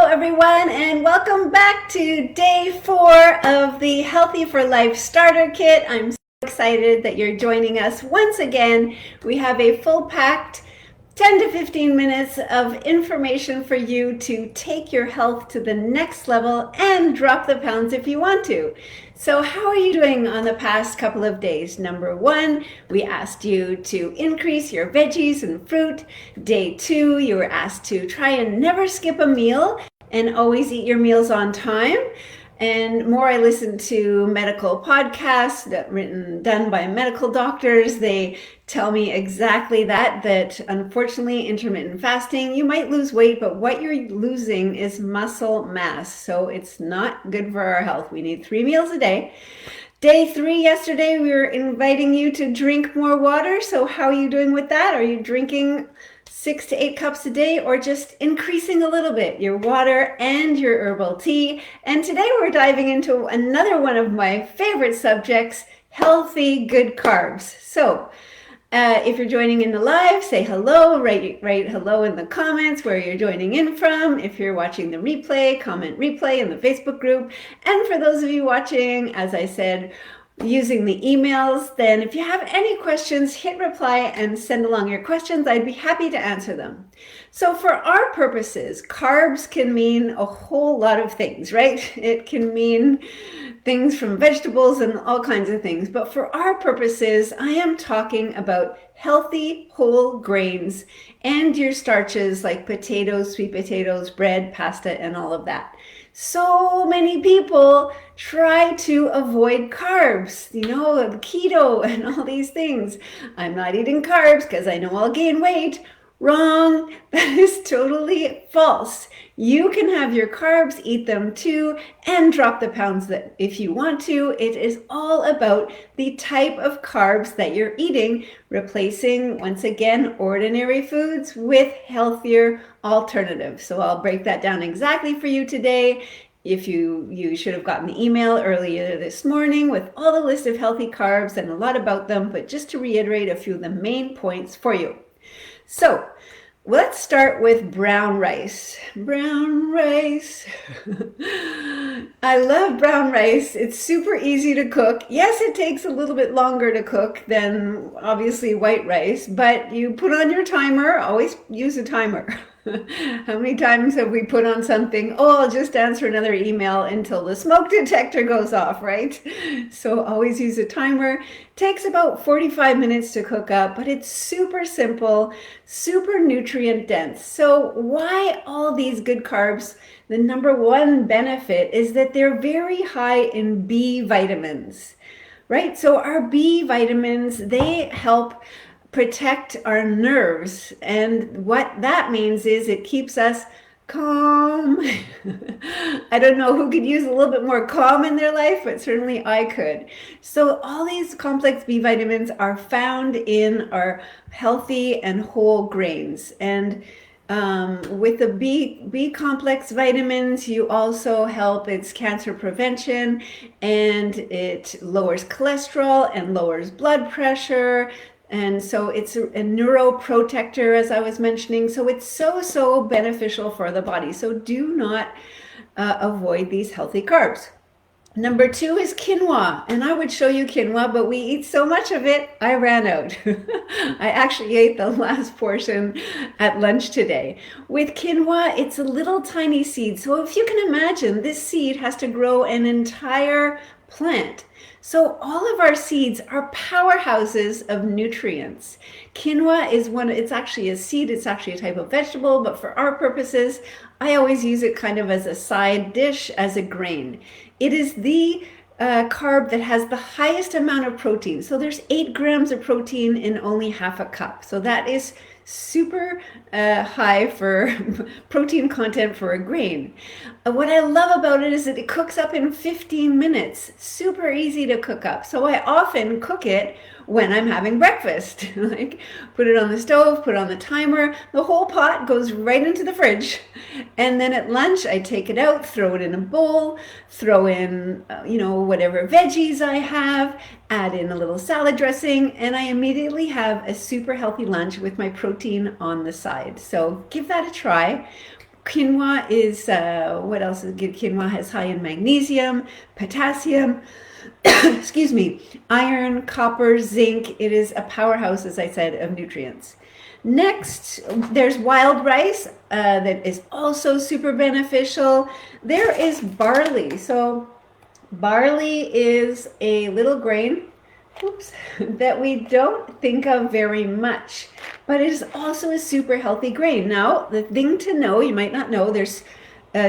everyone, and welcome back to day 4 of the Healthy for Life Starter Kit. I'm so excited that you're joining us once again. We have a full-packed 10 to 15 minutes of information for you to take your health to the next level and drop the pounds if you want to. So how are you doing on the past couple of days? Number 1, we asked you to increase your veggies and fruit. Day 2, you were asked to try and never skip a meal and always eat your meals on time. And more, I listened to medical podcasts done by medical doctors. They tell me exactly that unfortunately intermittent fasting, you might lose weight, but what you're losing is muscle mass. So it's not good for our health. We need 3 meals a day. Day 3 yesterday, we were inviting you to drink more water. So how are you doing with that? Are you drinking 6 to 8 cups a day, or just increasing a little bit your water and your herbal tea? And today we're diving into another one of my favorite subjects, healthy good carbs. So if you're joining in the live, say hello, write hello in the comments where you're joining in from. If you're watching the replay, comment replay in the Facebook group. And for those of you watching, as I said, using the emails, then if you have any questions, hit reply and send along your questions. I'd be happy to answer them. So for our purposes, carbs can mean a whole lot of things, right? It can mean things from vegetables and all kinds of things. But for our purposes, I am talking about healthy whole grains and your starches like potatoes, sweet potatoes, bread, pasta, and all of that. So many people try to avoid carbs, keto and all these things. I'm not eating carbs because I know I'll gain weight. Wrong. That is totally false. You can have your carbs, eat them too, and drop the pounds that if you want to. It is all about the type of carbs that you're eating, replacing, once again, ordinary foods with healthier alternatives. So I'll break that down exactly for you today. If you should have gotten the email earlier this morning with all the list of healthy carbs and a lot about them, but just to reiterate a few of the main points for you. So let's start with brown rice. Brown rice. I love brown rice. It's super easy to cook. Yes, it takes a little bit longer to cook than obviously white rice, but you put on your timer. Always use a timer. How many times have we put on something? Oh, I'll just answer another email until the smoke detector goes off, right? So always use a timer. Takes about 45 minutes to cook up, but it's super simple, super nutrient dense. So why all these good carbs? The number one benefit is that they're very high in B vitamins, right? So our B vitamins, they help protect our nerves, and what that means is it keeps us calm. I don't know who could use a little bit more calm in their life, but certainly I could. So all these complex B vitamins are found in our healthy and whole grains, and with the B complex vitamins, you also help its cancer prevention, and it lowers cholesterol and lowers blood pressure. And so it's a neuroprotector, as I was mentioning. So it's so beneficial for the body. So do not avoid these healthy carbs. Number 2 is quinoa. And I would show you quinoa, but we eat so much of it, I ran out. I actually ate the last portion at lunch today. With quinoa, it's a little tiny seed. So if you can imagine, this seed has to grow an entire plant. So all of our seeds are powerhouses of nutrients. Quinoa is it's actually a seed, it's actually a type of vegetable, but for our purposes, I always use it kind of as a side dish, as a grain. It is the carb that has the highest amount of protein. So there's 8 grams of protein in only half a cup. So that is super high for protein content for a grain. What I love about it is that it cooks up in 15 minutes. Super easy to cook up. So I often cook it when I'm having breakfast. Like, put it on the stove, put it on the timer. The whole pot goes right into the fridge. And then at lunch, I take it out, throw it in a bowl, throw in, whatever veggies I have, add in a little salad dressing, and I immediately have a super healthy lunch with my protein on the side. So give that a try. Quinoa is, what else is good? Quinoa has high in magnesium, potassium, excuse me, iron, copper, zinc. It is a powerhouse, as I said, of nutrients. Next, there's wild rice that is also super beneficial. There is barley. So barley is a little grain, oops, that we don't think of very much, but it is also a super healthy grain. Now, the thing to know, you might not know, there's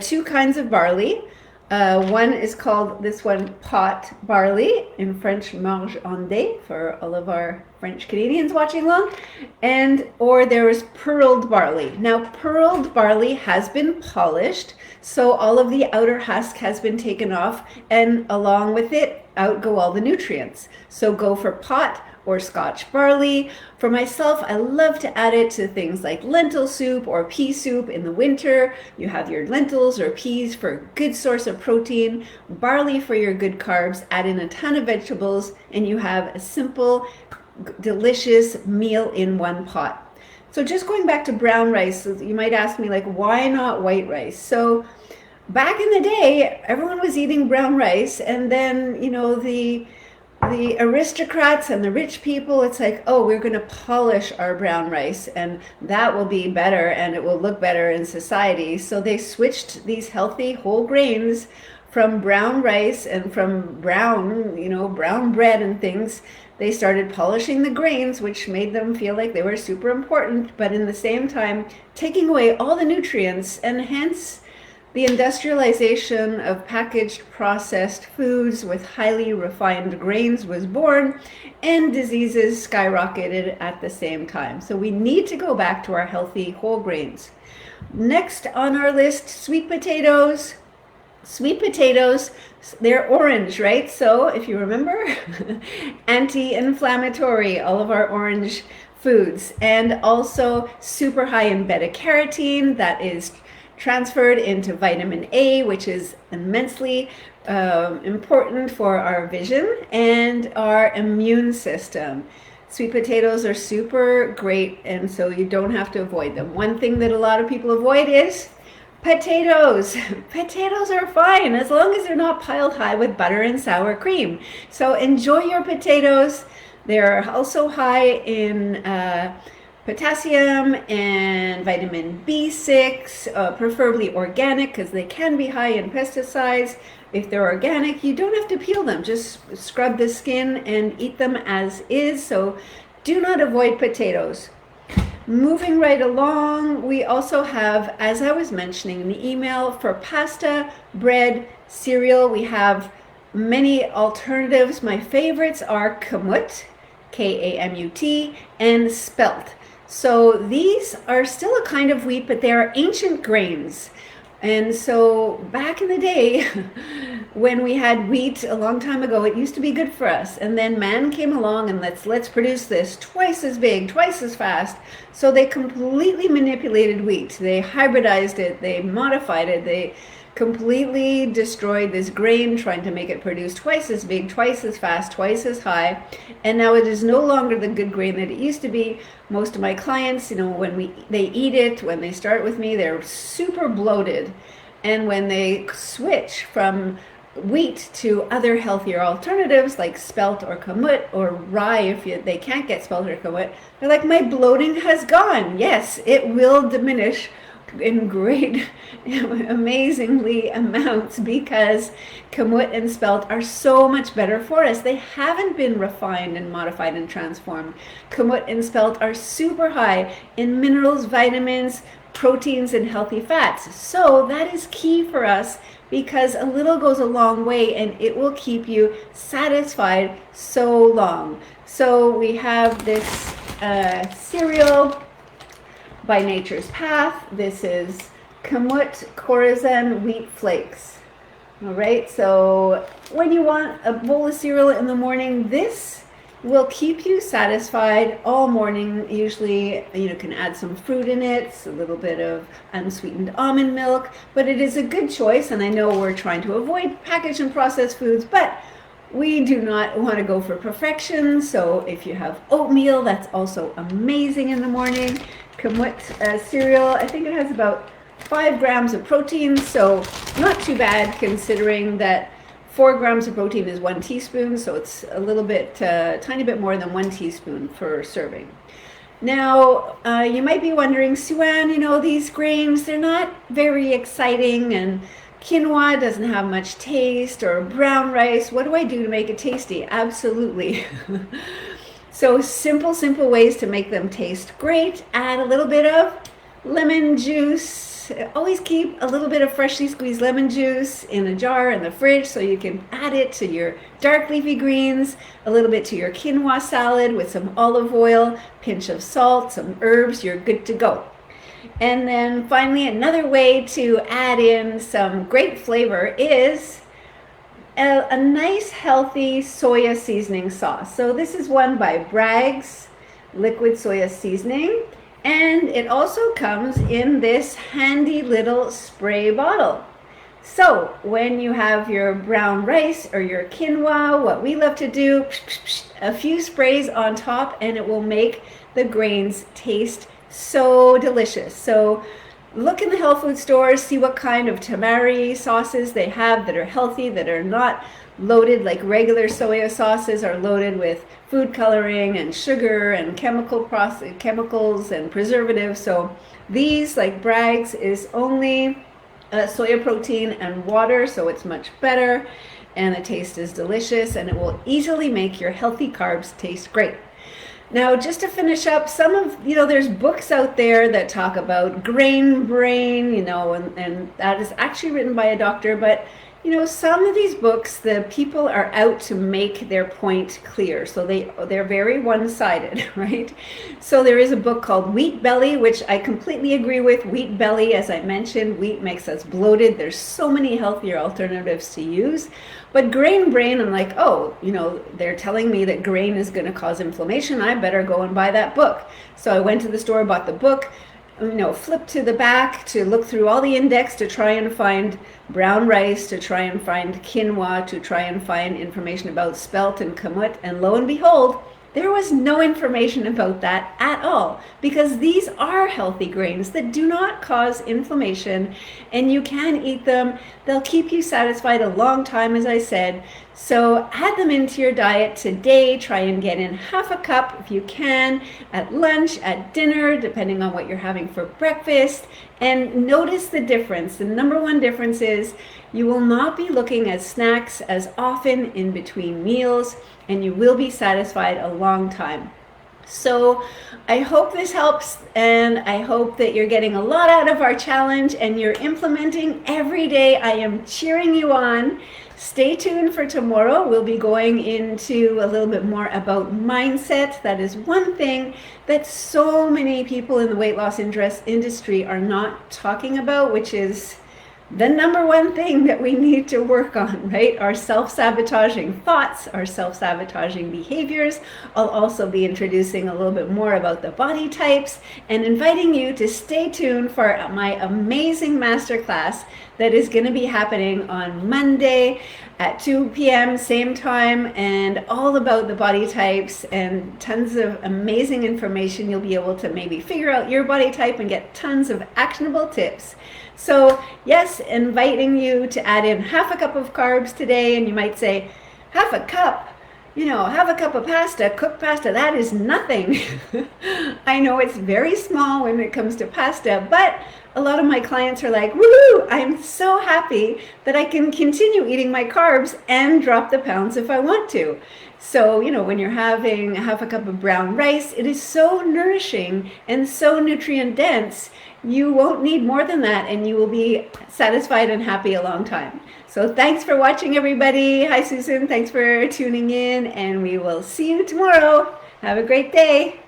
two kinds of barley. One is called, this one, pot barley, in French, marge en dés, for all of our French Canadians watching along, or there is pearled barley. Now, pearled barley has been polished, so all of the outer husk has been taken off, and along with it, out go all the nutrients. So go for pot or Scotch barley. For myself, I love to add it to things like lentil soup or pea soup in the winter. You have your lentils or peas for a good source of protein, barley for your good carbs, add in a ton of vegetables, and you have a simple, delicious meal in one pot. So just going back to brown rice, you might ask me, like, why not white rice? So back in the day, everyone was eating brown rice, and then, the aristocrats and the rich people, it's like, oh, we're going to polish our brown rice and that will be better and it will look better in society. So they switched these healthy whole grains from brown rice and from brown bread and things. They started polishing the grains, which made them feel like they were super important, but in the same time taking away all the nutrients, and hence the industrialization of packaged processed foods with highly refined grains was born, and diseases skyrocketed at the same time. So we need to go back to our healthy whole grains. Next on our list, sweet potatoes. Sweet potatoes, they're orange, right? So if you remember, anti-inflammatory, all of our orange foods, and also super high in beta carotene that is transferred into vitamin A, which is immensely important for our vision and our immune system. Sweet potatoes are super great, and so you don't have to avoid them. One thing that a lot of people avoid is potatoes. Potatoes are fine as long as they're not piled high with butter and sour cream. So enjoy your potatoes. They're also high in potassium and vitamin B6, preferably organic, because they can be high in pesticides. If they're organic, you don't have to peel them. Just scrub the skin and eat them as is. So do not avoid potatoes. Moving right along, we also have, as I was mentioning in the email, for pasta, bread, cereal, we have many alternatives. My favorites are kamut, K-A-M-U-T, and spelt. So these are still a kind of wheat, but they are ancient grains. And so back in the day, when we had wheat a long time ago, it used to be good for us. And then man came along and let's produce this twice as big, twice as fast. So they completely manipulated wheat. They hybridized it, they modified it, they completely destroyed this grain, trying to make it produce twice as big, twice as fast, twice as high. And now it is no longer the good grain that it used to be. Most of my clients, when they eat it, when they start with me, they're super bloated. And when they switch from wheat to other healthier alternatives like spelt or kamut or rye, if they can't get spelt or kamut, they're like, my bloating has gone. Yes, it will diminish in great, amazingly amounts, because kamut and spelt are so much better for us. They haven't been refined and modified and transformed. Kamut and spelt are super high in minerals, vitamins, proteins, and healthy fats. So that is key for us, because a little goes a long way and it will keep you satisfied so long. So we have this cereal by Nature's Path. This is kamut corazon wheat flakes. All right, so when you want a bowl of cereal in the morning, this will keep you satisfied all morning. Usually, you can add some fruit in it, a little bit of unsweetened almond milk, but it is a good choice. And I know we're trying to avoid packaged and processed foods, but we do not want to go for perfection. So if you have oatmeal, that's also amazing in the morning. Kamut cereal, I think it has about 5 grams of protein, so not too bad considering that 4 grams of protein is 1 teaspoon, so it's a little bit, tiny bit more than 1 teaspoon per serving. Now, you might be wondering, Sue-Ann, these grains, they're not very exciting, and quinoa doesn't have much taste, or brown rice. What do I do to make it tasty? Absolutely. So simple ways to make them taste great. Add a little bit of lemon juice. Always keep a little bit of freshly squeezed lemon juice in a jar in the fridge so you can add it to your dark leafy greens, a little bit to your quinoa salad with some olive oil, pinch of salt, some herbs, you're good to go. And then finally, another way to add in some great flavor is a nice healthy soya seasoning sauce. So this is one by Bragg's liquid soya seasoning. And it also comes in this handy little spray bottle. So when you have your brown rice or your quinoa, what we love to do, a few sprays on top, and it will make the grains taste so delicious. So look in the health food stores, see what kind of tamari sauces they have that are healthy, that are not loaded like regular soya sauces are loaded with food coloring and sugar and chemicals and preservatives. So these, like Bragg's, is only soya protein and water, so it's much better, and the taste is delicious, and it will easily make your healthy carbs taste great. Now, just to finish up, there's books out there that talk about grain brain, and that is actually written by a doctor, but some of these books, the people are out to make their point clear. So they're very one-sided, right? So there is a book called Wheat Belly, which I completely agree with. Wheat Belly, as I mentioned, wheat makes us bloated. There's so many healthier alternatives to use. But grain brain, I'm like, they're telling me that grain is going to cause inflammation. I better go and buy that book. So I went to the store, bought the book, flip to the back to look through all the index to try and find brown rice, to try and find quinoa, to try and find information about spelt and kamut, and lo and behold, there was no information about that at all, because these are healthy grains that do not cause inflammation, and you can eat them. They'll keep you satisfied a long time, as I said. So add them into your diet today. Try and get in half a cup if you can, at lunch, at dinner, depending on what you're having for breakfast. And notice the difference. The number one difference is you will not be looking at snacks as often in between meals, and you will be satisfied a long time. So I hope this helps, and I hope that you're getting a lot out of our challenge and you're implementing every day. I am cheering you on. Stay tuned for tomorrow. We'll be going into a little bit more about mindset. That is one thing that so many people in the weight loss industry are not talking about, which is the number one thing that we need to work on, right? Our self-sabotaging thoughts, our self-sabotaging behaviors. I'll also be introducing a little bit more about the body types and inviting you to stay tuned for my amazing masterclass that is going to be happening on Monday at 2 p.m. same time, and all about the body types and tons of amazing information. You'll be able to maybe figure out your body type and get tons of actionable tips. So yes, inviting you to add in half a cup of carbs today, and you might say, half a cup? Half a cup of pasta, cooked pasta, that is nothing. I know it's very small when it comes to pasta, but a lot of my clients are like, woohoo, I'm so happy that I can continue eating my carbs and drop the pounds if I want to. So, when you're having half a cup of brown rice, it is so nourishing and so nutrient dense, you won't need more than that, and you will be satisfied and happy a long time. So thanks for watching, everybody. Hi, Susan. Thanks for tuning in, and we will see you tomorrow. Have a great day.